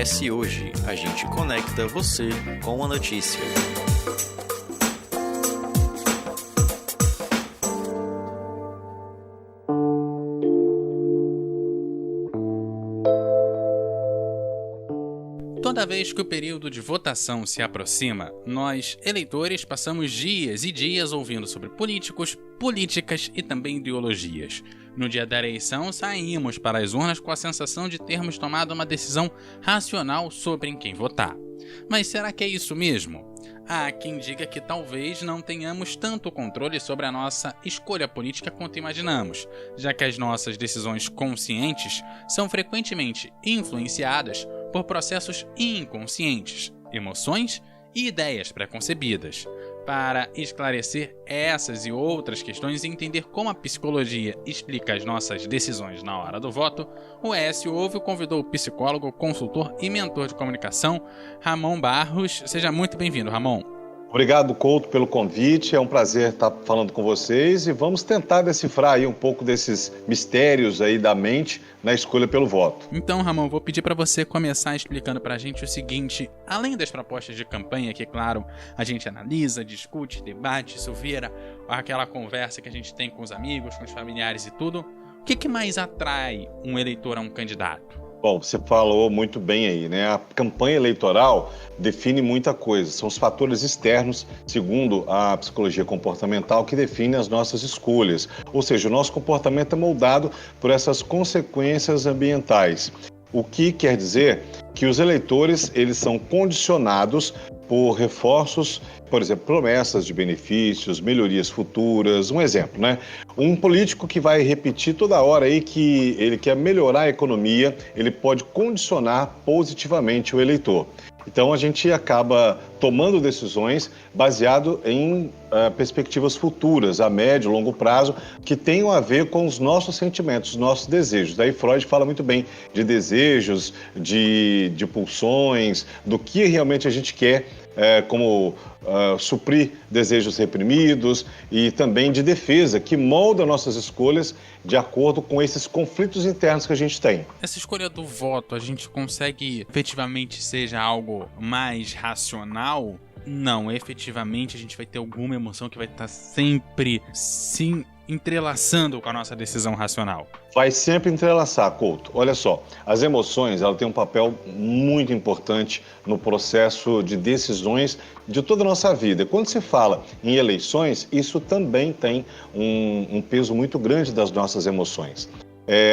OS Hoje, a gente conecta você com a notícia. Toda vez que o período de votação se aproxima, nós, eleitores, passamos dias e dias ouvindo sobre políticos, políticas e também ideologias. No dia da eleição, saímos para as urnas com a sensação de termos tomado uma decisão racional sobre em quem votar. Mas será que é isso mesmo? Há quem diga que talvez não tenhamos tanto controle sobre a nossa escolha política quanto imaginamos, já que as nossas decisões conscientes são frequentemente influenciadas por processos inconscientes, emoções e ideias preconcebidas. Para esclarecer essas e outras questões e entender como a psicologia explica as nossas decisões na hora do voto, o ES Ouve convidou o psicólogo, consultor e mentor de comunicação, Ramon Barros. Seja muito bem-vindo, Ramon. Obrigado, Couto, pelo convite. É um prazer estar falando com vocês e vamos tentar decifrar aí um pouco desses mistérios aí da mente na escolha pelo voto. Então, Ramon, vou pedir para você começar explicando para a gente o seguinte: além das propostas de campanha, que, claro, a gente analisa, discute, debate, isso vira aquela conversa que a gente tem com os amigos, com os familiares e tudo, o que mais atrai um eleitor a um candidato? Bom, você falou muito bem aí, né? A campanha eleitoral define muita coisa. São os fatores externos, segundo a psicologia comportamental, que definem as nossas escolhas. Ou seja, o nosso comportamento é moldado por essas consequências ambientais. O que quer dizer que os eleitores, eles são condicionados por reforços, por exemplo, promessas de benefícios, melhorias futuras. Um exemplo, né? Um político que vai repetir toda hora aí que ele quer melhorar a economia, ele pode condicionar positivamente o eleitor. Então, a gente acaba tomando decisões baseado em perspectivas futuras, a médio e longo prazo, que tenham a ver com os nossos sentimentos, os nossos desejos. Daí Freud fala muito bem de desejos, de pulsões, do que realmente a gente quer, como suprir desejos reprimidos e também de defesa, que molda nossas escolhas de acordo com esses conflitos internos que a gente tem. Essa escolha do voto, a gente consegue efetivamente seja algo mais racional? Não, efetivamente a gente vai ter alguma emoção que vai estar sempre se entrelaçando com a nossa decisão racional. Vai sempre entrelaçar, Couto. Olha só, as emoções, ela tem um papel muito importante no processo de decisões de toda a nossa vida. Quando se fala em eleições, isso também tem um peso muito grande das nossas emoções.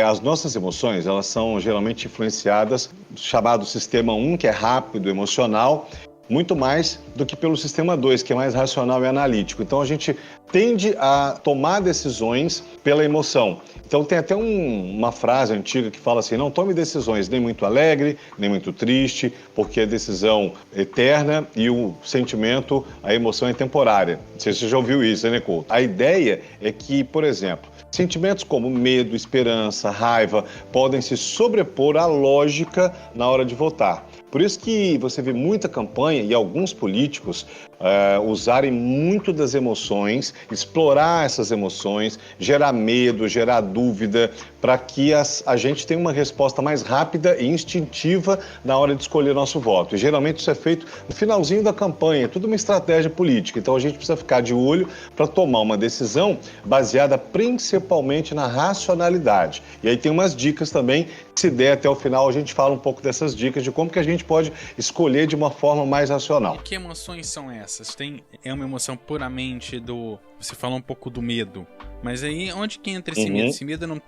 As nossas emoções, elas são geralmente influenciadas, chamado sistema 1, que é rápido, emocional, muito mais do que pelo sistema 2, que é mais racional e analítico. Então, a gente tende a tomar decisões pela emoção. Então, tem até uma frase antiga que fala assim: não tome decisões nem muito alegre, nem muito triste, porque a decisão é eterna e o sentimento, a emoção é temporária. Não sei se você já ouviu isso, né, Couto? A ideia é que, por exemplo, sentimentos como medo, esperança, raiva podem se sobrepor à lógica na hora de votar. Por isso que você vê muita campanha e alguns políticos usarem muito das emoções, explorar essas emoções, gerar medo, gerar dúvida, para que a gente tenha uma resposta mais rápida e instintiva na hora de escolher nosso voto. E geralmente isso é feito no finalzinho da campanha, é tudo uma estratégia política. Então a gente precisa ficar de olho para tomar uma decisão baseada principalmente na racionalidade. E aí tem umas dicas também, que se der até o final a gente fala um pouco dessas dicas de como que a gente pode escolher de uma forma mais racional. E que emoções são essas? É uma emoção puramente Você falou um pouco do medo, mas aí onde que entra esse medo? Esse medo não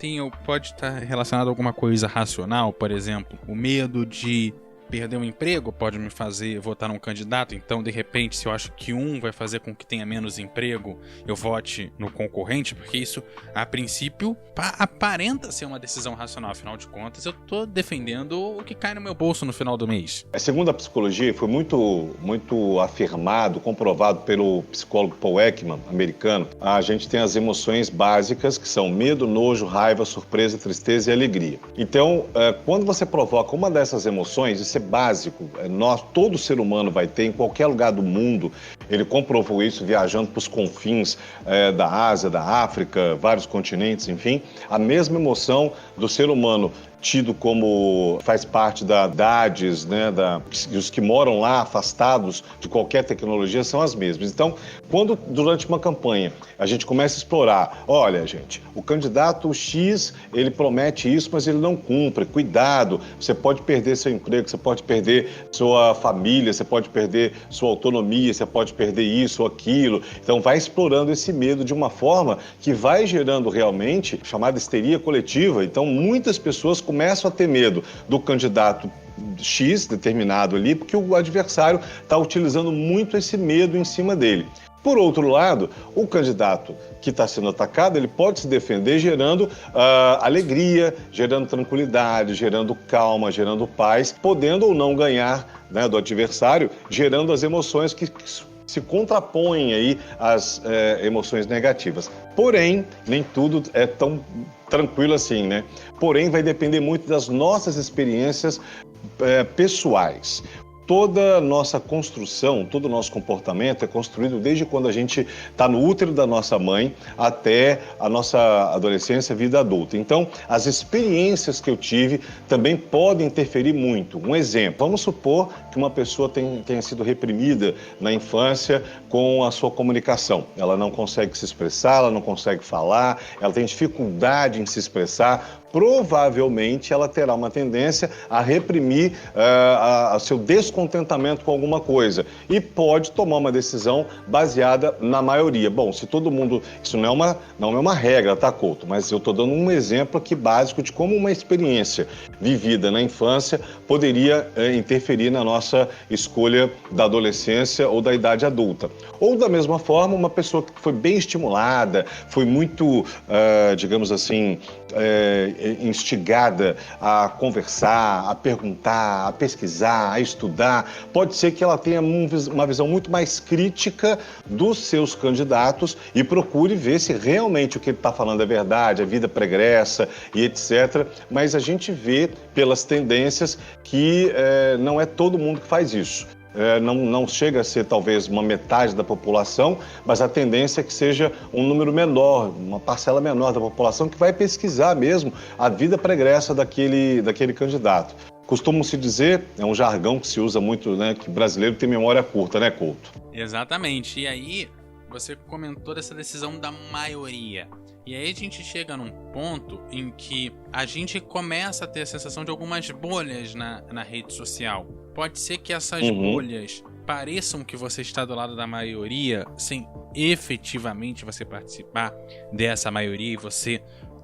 pode estar relacionado a alguma coisa racional, por exemplo, o medo de perder um emprego pode me fazer votar num candidato, então de repente se eu acho que um vai fazer com que tenha menos emprego, eu vote no concorrente, porque isso a princípio aparenta ser uma decisão racional, afinal de contas eu estou defendendo o que cai no meu bolso no final do mês. Segundo a psicologia, foi muito afirmado, comprovado pelo psicólogo Paul Ekman, americano, a gente tem as emoções básicas que são medo, nojo, raiva, surpresa, tristeza e alegria. Então, quando você provoca uma dessas emoções, isso é básico, todo ser humano vai ter em qualquer lugar do mundo. Ele comprovou isso viajando para os confins da Ásia, da África, vários continentes, enfim. A mesma emoção do ser humano tido como faz parte da DADES, né, e os que moram lá afastados de qualquer tecnologia são as mesmas. Então, quando durante uma campanha a gente começa a explorar, olha, gente, o candidato X, ele promete isso, mas ele não cumpre, cuidado, você pode perder seu emprego, você pode perder sua família, você pode perder sua autonomia, você pode perder isso ou aquilo. Então, vai explorando esse medo de uma forma que vai gerando realmente chamada histeria coletiva. Então, muitas pessoas começam a ter medo do candidato X determinado ali, porque o adversário está utilizando muito esse medo em cima dele. Por outro lado, o candidato que está sendo atacado, ele pode se defender gerando alegria, gerando tranquilidade, gerando calma, gerando paz, podendo ou não ganhar, né, do adversário, gerando as emoções que se contrapõem aí às emoções negativas. Porém, nem tudo é tão tranquilo assim, né? Porém, vai depender muito das nossas experiências pessoais. Toda a nossa construção, todo o nosso comportamento é construído desde quando a gente está no útero da nossa mãe até a nossa adolescência, vida adulta. Então, as experiências que eu tive também podem interferir muito. Um exemplo, vamos supor que uma pessoa tenha sido reprimida na infância com a sua comunicação. Ela não consegue se expressar, ela não consegue falar, ela tem dificuldade em se expressar. Provavelmente ela terá uma tendência a reprimir seu descontentamento com alguma coisa e pode tomar uma decisão baseada na maioria. Bom, se todo mundo... Isso não é uma regra, tá, Couto? Mas eu estou dando um exemplo aqui básico de como uma experiência vivida na infância poderia interferir na nossa escolha da adolescência ou da idade adulta. Ou da mesma forma, uma pessoa que foi bem estimulada, foi muito, digamos assim, instigada a conversar, a perguntar, a pesquisar, a estudar. Pode ser que ela tenha uma visão muito mais crítica dos seus candidatos e procure ver se realmente o que ele está falando é verdade, a vida pregressa e etc. Mas a gente vê pelas tendências que não é todo mundo que faz isso. Não chega a ser talvez uma metade da população, mas a tendência é que seja um número menor, uma parcela menor da população que vai pesquisar mesmo a vida pregressa daquele candidato. Costuma-se dizer, é um jargão que se usa muito, né, que brasileiro tem memória curta, né, Couto? Exatamente, e aí você comentou dessa decisão da maioria. E aí a gente chega num ponto em que a gente começa a ter a sensação de algumas bolhas na rede social. Pode ser que essas bolhas pareçam que você está do lado da maioria, sem efetivamente você participar dessa maioria e você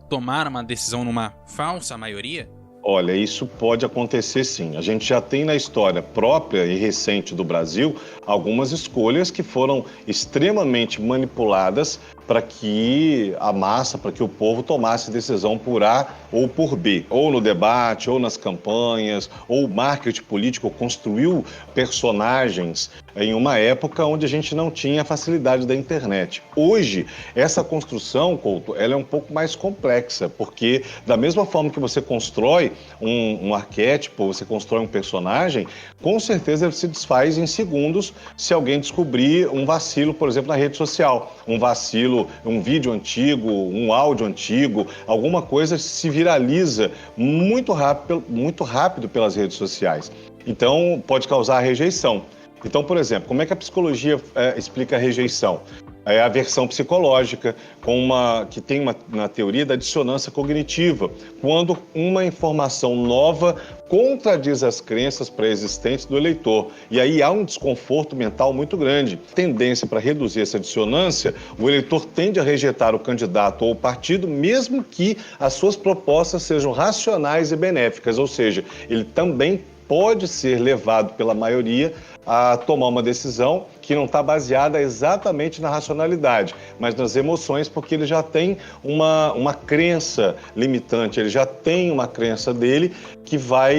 tomar uma decisão numa falsa maioria? Olha, isso pode acontecer sim. A gente já tem na história própria e recente do Brasil algumas escolhas que foram extremamente manipuladas para que a massa, para que o povo tomasse decisão por A ou por B. Ou no debate, ou nas campanhas, ou o marketing político construiu personagens em uma época onde a gente não tinha a facilidade da internet. Hoje, essa construção, Couto, ela é um pouco mais complexa, porque da mesma forma que você constrói um arquétipo, você constrói um personagem, com certeza ele se desfaz em segundos se alguém descobrir um vacilo, por exemplo, na rede social. Um vacilo, um vídeo antigo, um áudio antigo, alguma coisa se viraliza muito rápido pelas redes sociais. Então, pode causar rejeição. Então, por exemplo, como é que a psicologia explica a rejeição? É a aversão psicológica, que tem na teoria da dissonância cognitiva, quando uma informação nova contradiz as crenças pré-existentes do eleitor. E aí há um desconforto mental muito grande. Tendência para reduzir essa dissonância, o eleitor tende a rejeitar o candidato ou o partido, mesmo que as suas propostas sejam racionais e benéficas, ou seja, ele também pode ser levado pela maioria a tomar uma decisão que não está baseada exatamente na racionalidade, mas nas emoções, porque ele já tem uma crença limitante, ele já tem uma crença dele que vai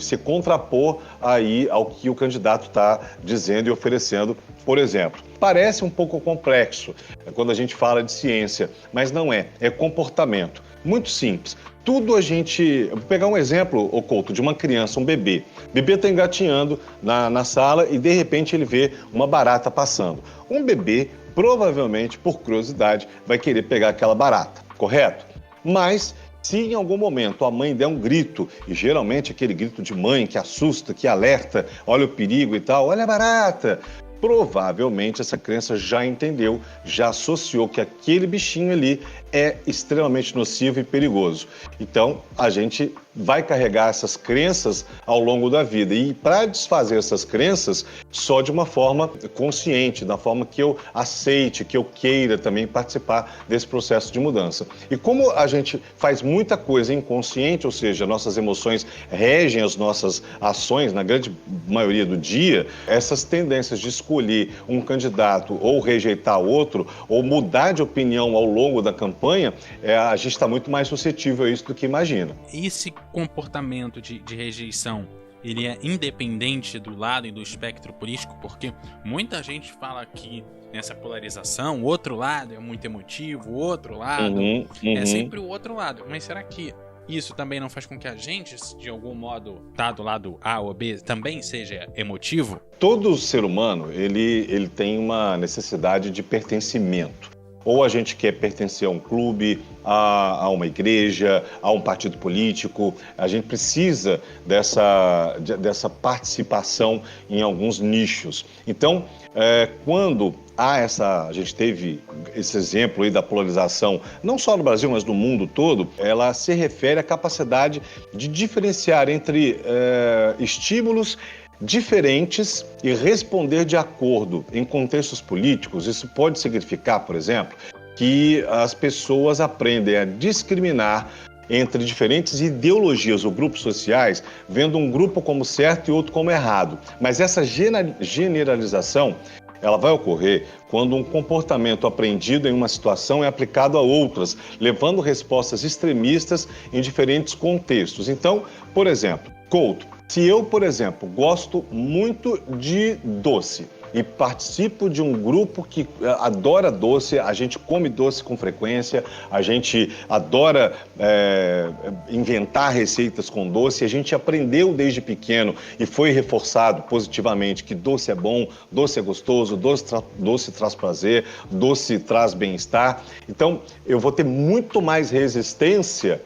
se contrapor aí ao que o candidato está dizendo e oferecendo, por exemplo. Parece um pouco complexo quando a gente fala de ciência, mas não é comportamento. Muito simples. Tudo eu vou pegar um exemplo, Couto, de uma criança, um bebê. O bebê está engatinhando na sala e de repente ele vê uma barata passando. Um bebê, provavelmente, por curiosidade, vai querer pegar aquela barata, correto? Mas Se em algum momento a mãe der um grito, e geralmente aquele grito de mãe que assusta, que alerta, olha o perigo e tal, olha a barata, provavelmente essa criança já entendeu, já associou que aquele bichinho ali é extremamente nocivo e perigoso. Então, a gente vai carregar essas crenças ao longo da vida. E para desfazer essas crenças, só de uma forma consciente, da forma que eu aceite, que eu queira também participar desse processo de mudança. E como a gente faz muita coisa inconsciente, ou seja, nossas emoções regem as nossas ações na grande maioria do dia, essas tendências de escolher um candidato ou rejeitar outro, ou mudar de opinião ao longo da campanha, a gente está muito mais suscetível a isso do que imagina. Esse comportamento de rejeição, ele é independente do lado e do espectro político, porque muita gente fala que nessa polarização, o outro lado é muito emotivo, o outro lado é sempre o outro lado. Mas será que isso também não faz com que a gente, de algum modo, tá do lado A ou B, também seja emotivo? Todo ser humano, ele tem uma necessidade de pertencimento. Ou a gente quer pertencer a um clube, a uma igreja, a um partido político. A gente precisa dessa participação em alguns nichos. Então, quando a gente teve esse exemplo aí da polarização, não só no Brasil, mas no mundo todo, ela se refere à capacidade de diferenciar entre estímulos diferentes e responder de acordo em contextos políticos. Isso pode significar, por exemplo, que as pessoas aprendem a discriminar entre diferentes ideologias ou grupos sociais, vendo um grupo como certo e outro como errado. Mas essa generalização, ela vai ocorrer quando um comportamento aprendido em uma situação é aplicado a outras, levando respostas extremistas em diferentes contextos. Então, por exemplo, Couto, se eu, por exemplo, gosto muito de doce e participo de um grupo que adora doce, a gente come doce com frequência, a gente adora inventar receitas com doce, a gente aprendeu desde pequeno e foi reforçado positivamente que doce é bom, doce é gostoso, doce traz prazer, doce traz bem-estar. Então, eu vou ter muito mais resistência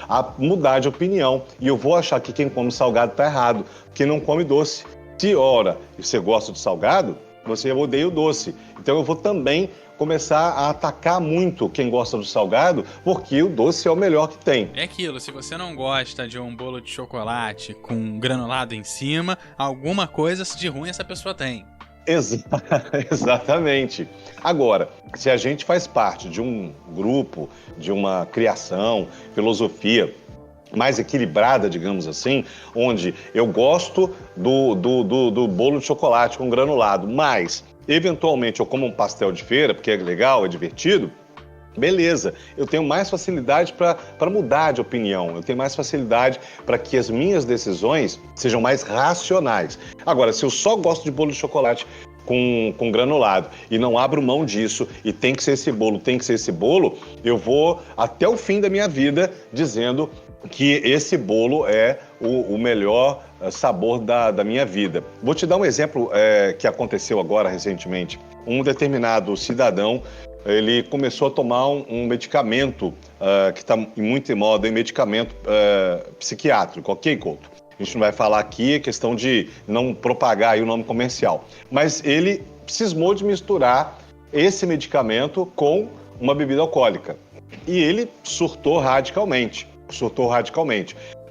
a mudar de opinião. E eu vou achar que quem come salgado está errado, que não come doce. Se, ora, você gosta de salgado, você odeia o doce. Então eu vou também começar a atacar muito quem gosta do salgado, porque o doce é o melhor que tem. É aquilo, se você não gosta de um bolo de chocolate com granulado em cima, alguma coisa de ruim essa pessoa tem. Exatamente. Agora, se a gente faz parte de um grupo, de uma criação, filosofia mais equilibrada, digamos assim, onde eu gosto do bolo de chocolate com granulado, mas, eventualmente, eu como um pastel de feira, porque é legal, é divertido, beleza, eu tenho mais facilidade para mudar de opinião, eu tenho mais facilidade para que as minhas decisões sejam mais racionais. Agora, se eu só gosto de bolo de chocolate com granulado e não abro mão disso e tem que ser esse bolo, eu vou até o fim da minha vida dizendo que esse bolo é o melhor sabor da minha vida. Vou te dar um exemplo que aconteceu agora recentemente. Um determinado cidadão, ele começou a tomar um medicamento que está muito em moda, um medicamento psiquiátrico, ok, Couto? A gente não vai falar aqui, é questão de não propagar aí o nome comercial. Mas ele cismou de misturar esse medicamento com uma bebida alcoólica. E ele surtou radicalmente.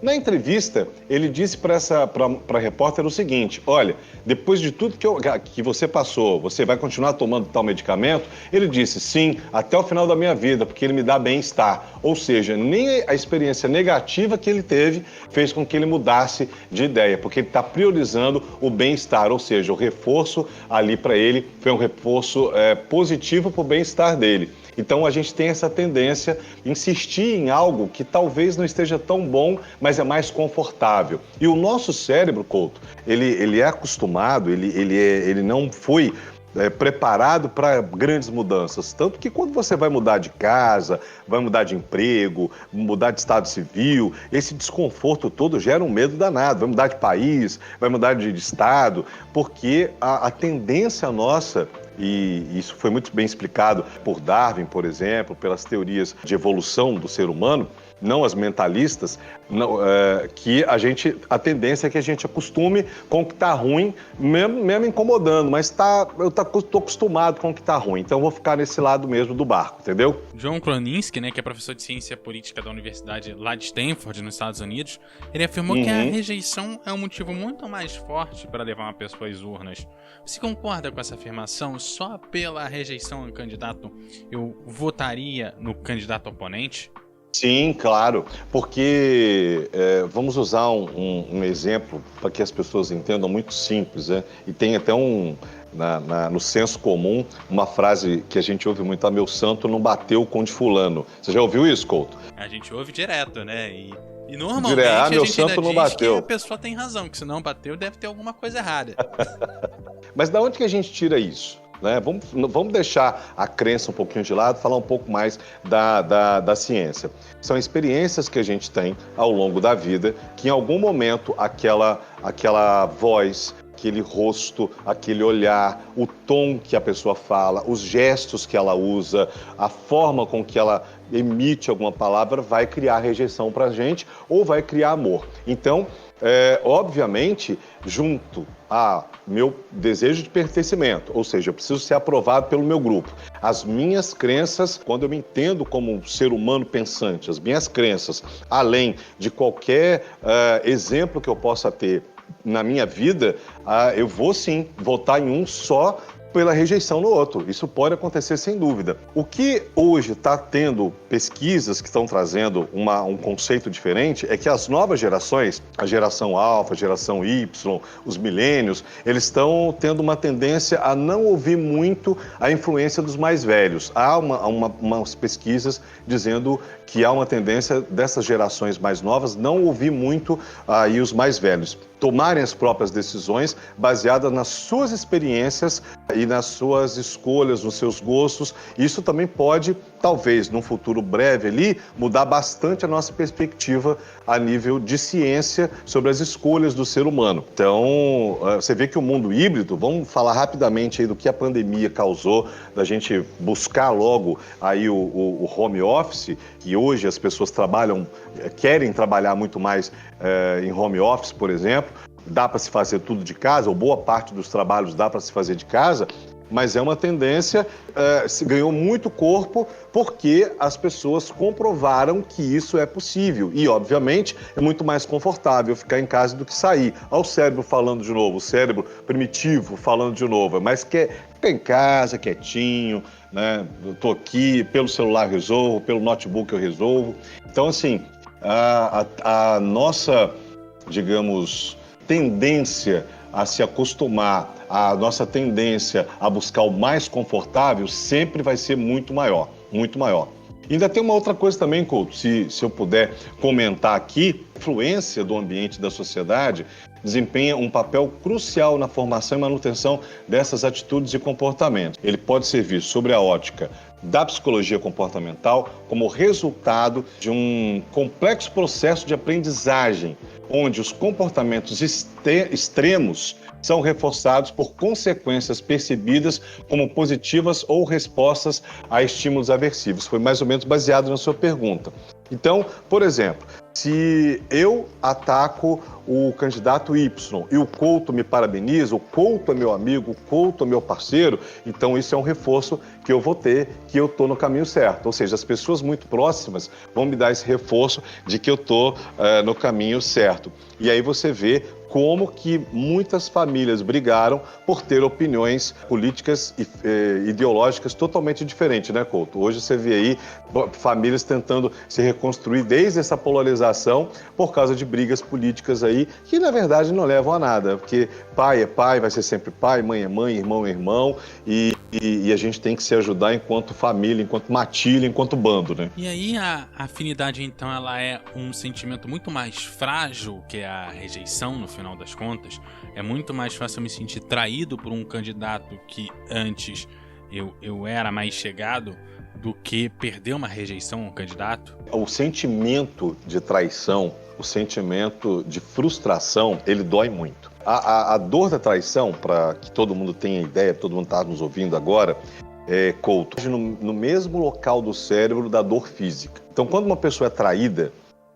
Na entrevista, ele disse para a repórter o seguinte: olha, depois de tudo que você passou, você vai continuar tomando tal medicamento? Ele disse, sim, até o final da minha vida, porque ele me dá bem-estar. Ou seja, nem a experiência negativa que ele teve fez com que ele mudasse de ideia, porque ele está priorizando o bem-estar, ou seja, o reforço ali para ele foi um reforço positivo para o bem-estar dele. Então a gente tem essa tendência a insistir em algo que talvez não esteja tão bom, mas é mais confortável. E o nosso cérebro, Couto, ele é acostumado, ele não foi preparado para grandes mudanças. Tanto que quando você vai mudar de casa, vai mudar de emprego, mudar de estado civil, esse desconforto todo gera um medo danado. Vai mudar de país, vai mudar de estado, porque a tendência nossa e isso foi muito bem explicado por Darwin, por exemplo, pelas teorias de evolução do ser humano, não as mentalistas, que a tendência é que a gente acostume com o que está ruim, mesmo incomodando, mas eu estou acostumado com o que está ruim, então eu vou ficar nesse lado mesmo do barco, entendeu? John Kroninsky, né, que é professor de ciência política da universidade lá de Stanford, nos Estados Unidos, ele afirmou que a rejeição é um motivo muito mais forte para levar uma pessoa às urnas. Você concorda com essa afirmação? Só pela rejeição ao candidato eu votaria no candidato oponente? Sim, claro, porque vamos usar um exemplo para que as pessoas entendam, muito simples, né? E tem até no senso comum uma frase que a gente ouve muito: meu santo não bateu com o de fulano. Você já ouviu isso, Couto? A gente ouve direto, né? E normalmente a meu gente santo ainda não diz bateu. que a pessoa tem razão, que se não bateu deve ter alguma coisa errada. Mas da onde que a gente tira isso? Né? Vamos deixar a crença um pouquinho de lado, falar um pouco mais da ciência. São experiências que a gente tem ao longo da vida, que em algum momento aquela voz, aquele rosto, aquele olhar, o tom que a pessoa fala, os gestos que ela usa, a forma com que ela emite alguma palavra vai criar rejeição para a gente ou vai criar amor. Então, obviamente, junto a meu desejo de pertencimento, ou seja, eu preciso ser aprovado pelo meu grupo. As minhas crenças, quando eu me entendo como um ser humano pensante, as minhas crenças, além de qualquer exemplo que eu possa ter na minha vida, eu vou sim votar em um só pela rejeição no outro. Isso pode acontecer sem dúvida. O que hoje está tendo pesquisas que estão trazendo um conceito diferente é que as novas gerações, a geração alfa, a geração Y, os milênios, eles estão tendo uma tendência a não ouvir muito a influência dos mais velhos. Há umas pesquisas dizendo que há uma tendência dessas gerações mais novas não ouvir muito aí os mais velhos, tomarem as próprias decisões baseadas nas suas experiências e nas suas escolhas, nos seus gostos. Isso também pode, talvez, num futuro breve ali, mudar bastante a nossa perspectiva a nível de ciência sobre as escolhas do ser humano. Então, você vê que o mundo híbrido, vamos falar rapidamente aí do que a pandemia causou, da gente buscar logo aí o home office, que hoje as pessoas querem trabalhar muito mais em home office, por exemplo. Dá para se fazer tudo de casa, ou boa parte dos trabalhos dá para se fazer de casa, mas é uma tendência, se ganhou muito corpo porque as pessoas comprovaram que isso é possível. E, obviamente, é muito mais confortável ficar em casa do que sair. Olha o cérebro falando de novo, o cérebro primitivo falando de novo, mas quer ficar em casa, quietinho, né? Eu estou aqui, pelo celular resolvo, pelo notebook eu resolvo. Então, assim, a nossa, digamos, tendência a se acostumar, a nossa tendência a buscar o mais confortável sempre vai ser muito maior, muito maior. Ainda tem uma outra coisa também, Couto, se eu puder comentar aqui: a influência do ambiente da sociedade desempenha um papel crucial na formação e manutenção dessas atitudes e comportamentos. Ele pode ser visto sobre a ótica da psicologia comportamental como resultado de um complexo processo de aprendizagem, onde os comportamentos extremos são reforçados por consequências percebidas como positivas ou respostas a estímulos aversivos. Foi mais ou menos baseado na sua pergunta. Então, por exemplo, se eu ataco o candidato Y e o Couto me parabeniza, o Couto é meu amigo, o Couto é meu parceiro, então isso é um reforço que eu vou ter, que eu estou no caminho certo. Ou seja, as pessoas muito próximas vão me dar esse reforço de que eu estou no caminho certo. E aí você vê como que muitas famílias brigaram por ter opiniões políticas e ideológicas totalmente diferentes, né, Couto? Hoje você vê aí famílias tentando se reconstruir desde essa polarização por causa de brigas políticas aí, que na verdade não levam a nada, porque pai é pai, vai ser sempre pai, mãe é mãe, irmão é irmão, e a gente tem que se ajudar enquanto família, enquanto matilha, enquanto bando, né? E aí a afinidade, então, ela é um sentimento muito mais frágil que a rejeição, no final das contas. É muito mais fácil eu me sentir traído por um candidato que antes eu era mais chegado do que perder uma rejeição a um candidato. O sentimento de traição o sentimento de frustração, ele dói muito. A dor da traição, para que todo mundo tenha ideia, todo mundo está nos ouvindo agora, Couto, no mesmo local do cérebro da dor física. Então, quando uma pessoa é traída,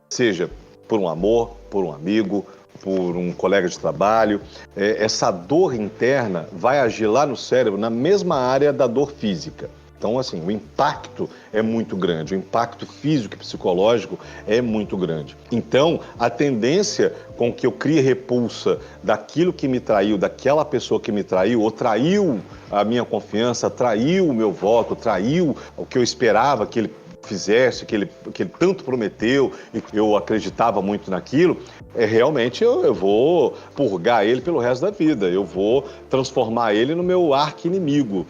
seja por um amor, por um amigo, por um colega de trabalho, essa dor interna vai agir lá no cérebro, na mesma área da dor física. Então, assim, o impacto é muito grande, o impacto físico e psicológico é muito grande. Então, a tendência com que eu crie repulsa daquilo que me traiu, daquela pessoa que me traiu, ou traiu a minha confiança, traiu o meu voto, traiu o que eu esperava que ele fizesse, que ele tanto prometeu e que eu acreditava muito naquilo, realmente eu vou purgar ele pelo resto da vida, eu vou transformar ele no meu arqui-inimigo,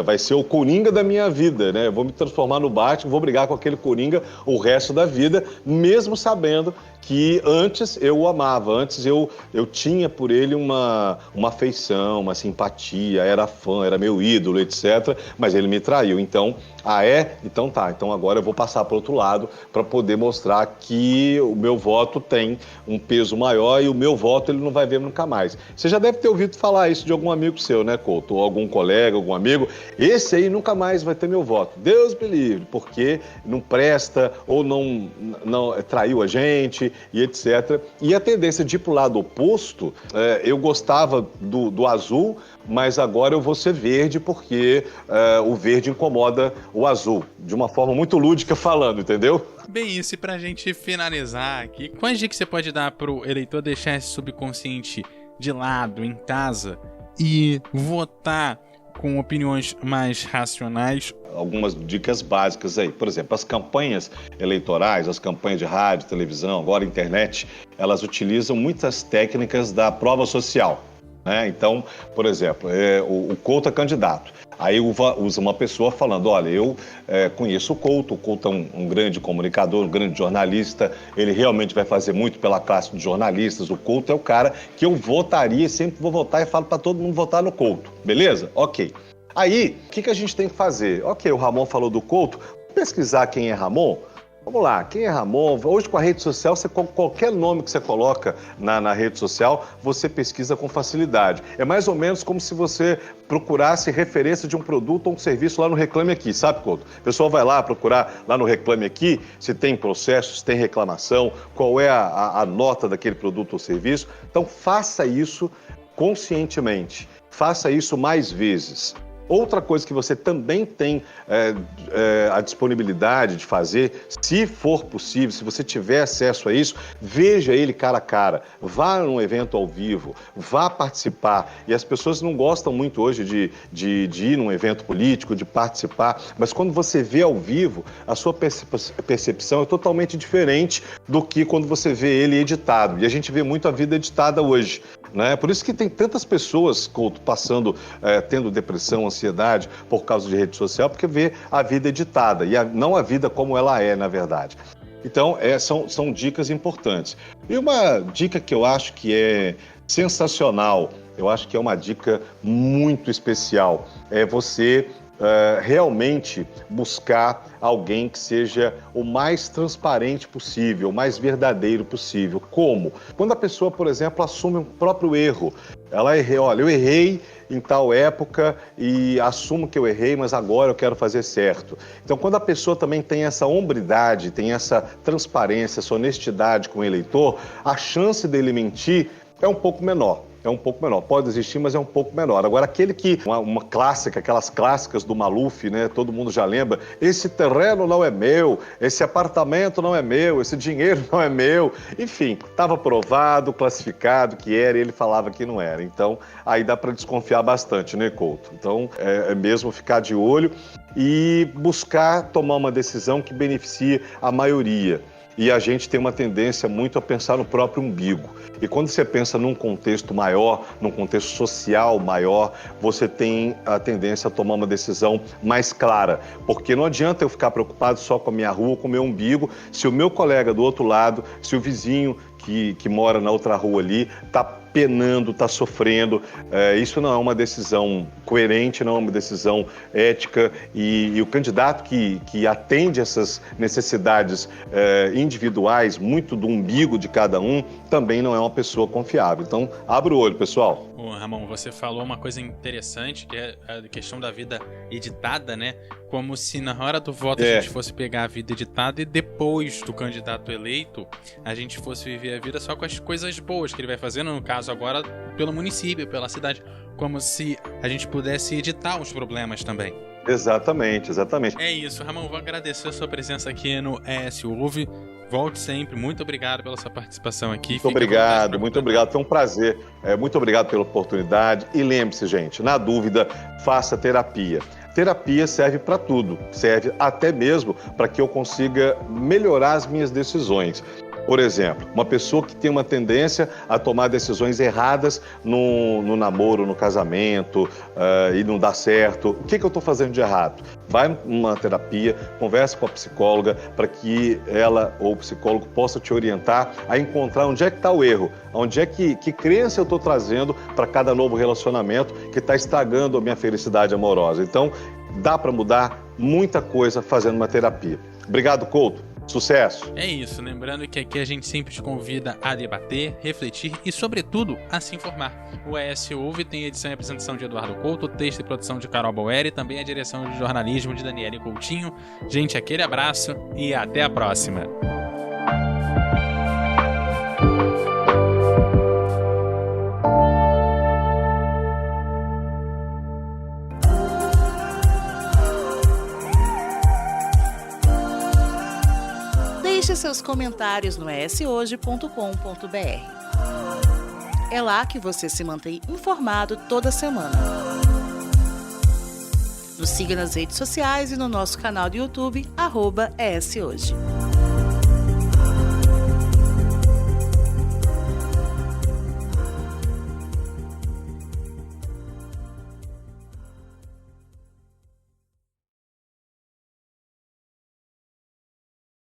vai ser o Coringa da minha vida, né? Eu vou me transformar no Batman, vou brigar com aquele Coringa o resto da vida, mesmo sabendo que antes eu o amava, antes eu tinha por ele uma afeição, uma simpatia, era fã, era meu ídolo, etc. Mas ele me traiu. Então, então tá. Então agora eu vou passar para o outro lado para poder mostrar que o meu voto tem um peso maior e o meu voto ele não vai ver nunca mais. Você já deve ter ouvido falar isso de algum amigo seu, né, Couto? Ou algum colega, algum amigo. Esse aí nunca mais vai ter meu voto. Deus me livre, porque não presta ou não traiu a gente e etc. E a tendência de ir para o lado oposto, eu gostava do azul, mas agora eu vou ser verde porque o verde incomoda o azul, de uma forma muito lúdica falando, entendeu? Bem, isso, e pra gente finalizar aqui, quais dicas você pode dar pro eleitor deixar esse subconsciente de lado, em casa, e votar com opiniões mais racionais? Algumas dicas básicas aí. Por exemplo, as campanhas eleitorais, as campanhas de rádio, televisão, agora internet, elas utilizam muitas técnicas da prova social, né? Então, por exemplo, o Couto é candidato. Aí usa uma pessoa falando, olha, eu conheço o Couto é um grande comunicador, um grande jornalista, ele realmente vai fazer muito pela classe de jornalistas, o Couto é o cara que eu votaria, sempre vou votar e falo para todo mundo votar no Couto, beleza? Ok. Aí, o que a gente tem que fazer? Ok, o Ramon falou do Couto, vamos pesquisar quem é Ramon? Vamos lá, quem é Ramon? Hoje com a rede social, qualquer nome que você coloca na rede social, você pesquisa com facilidade. É mais ou menos como se você procurasse referência de um produto ou um serviço lá no Reclame Aqui, sabe, Couto? O pessoal vai lá procurar lá no Reclame Aqui se tem processo, se tem reclamação, qual é a nota daquele produto ou serviço. Então faça isso conscientemente, faça isso mais vezes. Outra coisa que você também tem a disponibilidade de fazer, se for possível, se você tiver acesso a isso, veja ele cara a cara, vá num evento ao vivo, vá participar. E as pessoas não gostam muito hoje de ir num evento político, de participar, mas quando você vê ao vivo, a sua percepção é totalmente diferente do que quando você vê ele editado. E a gente vê muito a vida editada hoje, né? Por isso que tem tantas pessoas, Couto, tendo depressão, ansiedade por causa de rede social, porque vê a vida editada e não a vida como ela é, na verdade. Então, são dicas importantes. E uma dica que eu acho que é sensacional, eu acho que é uma dica muito especial, é você realmente buscar alguém que seja o mais transparente possível, o mais verdadeiro possível. Como? Quando a pessoa, por exemplo, assume um próprio erro. Ela olha, eu errei em tal época e assumo que eu errei, mas agora eu quero fazer certo. Então, quando a pessoa também tem essa hombridade, tem essa transparência, essa honestidade com o eleitor, a chance dele mentir é um pouco menor. Pode existir, mas é um pouco menor. Agora, aquele que, uma clássica, aquelas clássicas do Maluf, né? Todo mundo já lembra, esse terreno não é meu, esse apartamento não é meu, esse dinheiro não é meu. Enfim, estava provado, classificado que era e ele falava que não era. Então, aí dá para desconfiar bastante, né, Couto? Então, é mesmo ficar de olho e buscar tomar uma decisão que beneficie a maioria. E a gente tem uma tendência muito a pensar no próprio umbigo. E quando você pensa num contexto maior, num contexto social maior, você tem a tendência a tomar uma decisão mais clara. Porque não adianta eu ficar preocupado só com a minha rua, com o meu umbigo, se o meu colega do outro lado, se o vizinho que mora na outra rua ali, está penando, está sofrendo. Isso não é uma decisão coerente, não é uma decisão ética, e o candidato que atende essas necessidades individuais, muito do umbigo de cada um, também não é uma pessoa confiável. Então, abre o olho, pessoal. Ô, Ramon, você falou uma coisa interessante, que é a questão da vida editada, né? Como se na hora do voto a gente fosse pegar a vida editada e depois do candidato eleito a gente fosse viver a vida só com as coisas boas que ele vai fazendo, no caso agora pelo município, pela cidade, como se a gente pudesse editar os problemas também. Exatamente. É isso, Ramon, vou agradecer a sua presença aqui no ES Ouve. Volte sempre, muito obrigado pela sua participação aqui. Muito obrigado, foi um prazer. Muito obrigado pela oportunidade. E lembre-se, gente, na dúvida, faça terapia. Terapia serve para tudo, serve até mesmo para que eu consiga melhorar as minhas decisões. Por exemplo, uma pessoa que tem uma tendência a tomar decisões erradas no namoro, no casamento, e não dá certo. O que eu estou fazendo de errado? Vai numa terapia, conversa com a psicóloga para que ela ou o psicólogo possa te orientar a encontrar onde é que está o erro, onde é que crença eu estou trazendo para cada novo relacionamento que está estragando a minha felicidade amorosa. Então, dá para mudar muita coisa fazendo uma terapia. Obrigado, Couto. Sucesso! É isso, lembrando que aqui a gente sempre te convida a debater, refletir e, sobretudo, a se informar. O ES Ouve tem edição e apresentação de Eduardo Couto, texto e produção de Carol Boer e também a direção de jornalismo de Daniele Coutinho. Gente, aquele abraço e até a próxima! Deixe seus comentários no eshoje.com.br. É lá que você se mantém informado toda semana. Nos siga nas redes sociais e no nosso canal do YouTube, @ESHoje.